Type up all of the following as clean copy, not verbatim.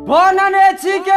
Bonne année, Ticket!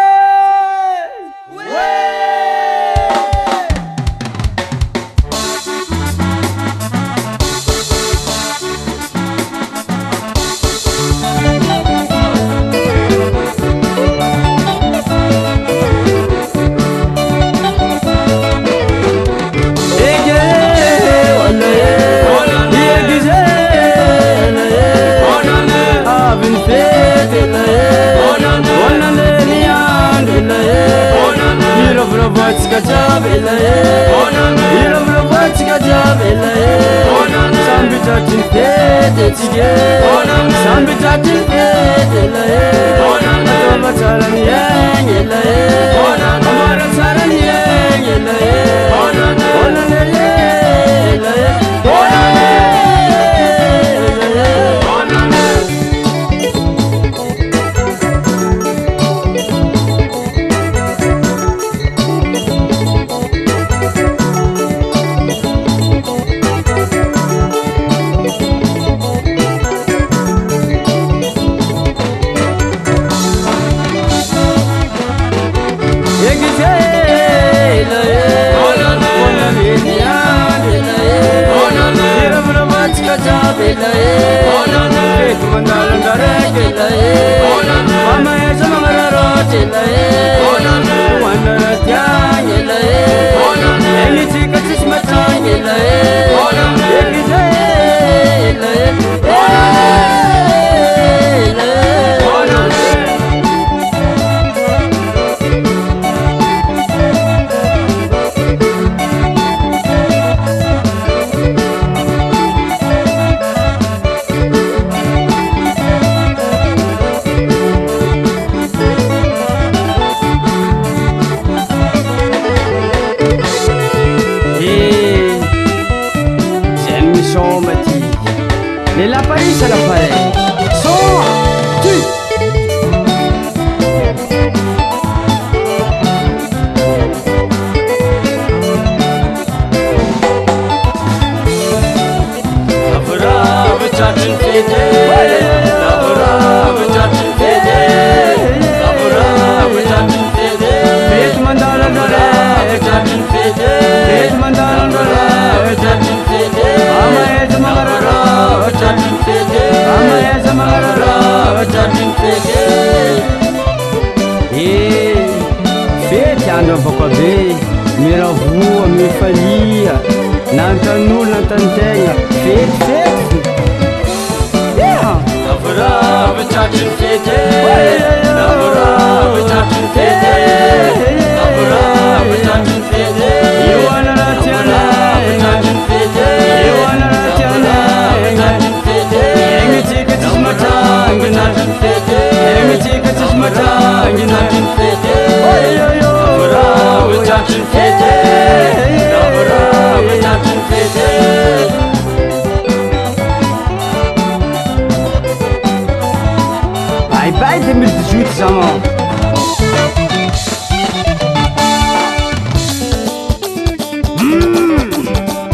Bye 2018 sama.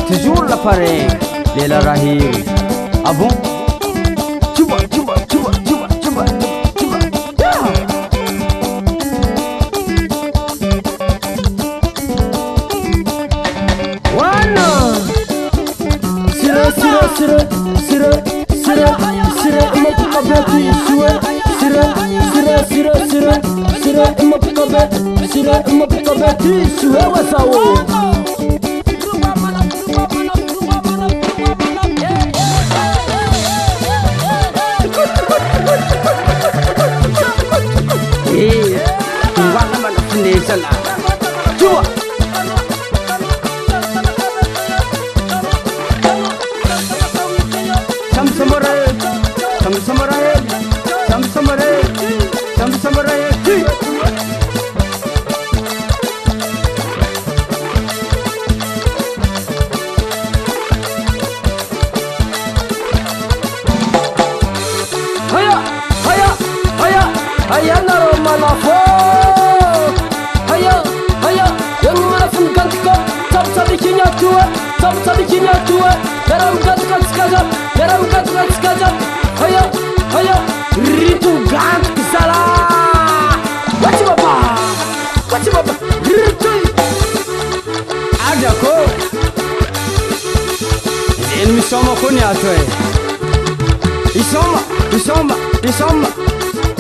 Toujours l'appareil de la Rahir. Ah bon? Chuba. Wana. Sira, ima puka beti suwe. Sira, ima puka beti suwe wasawo. Tunggu mana Indonesia lah. Cuba. Haya naro malafo. Haya, yang malafun kantika. Sabi kinya tua. Dalam kantika sekajap. Haya, ritu gantik salah. What's up? Agako. Ele me soma coniato Isoma.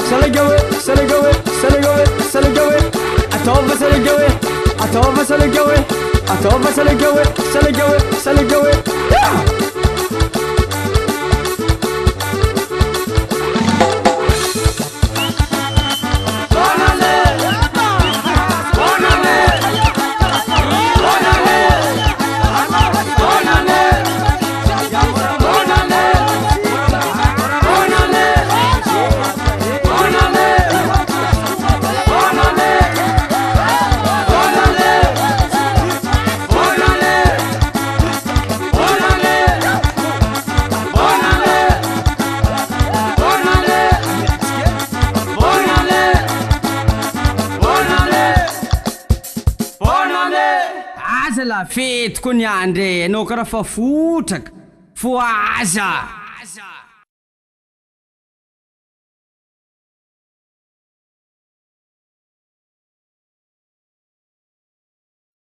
Saligawe. Atova saligawe. Yeah! La fety koa ny andre anao karaha fa fotraka fo aza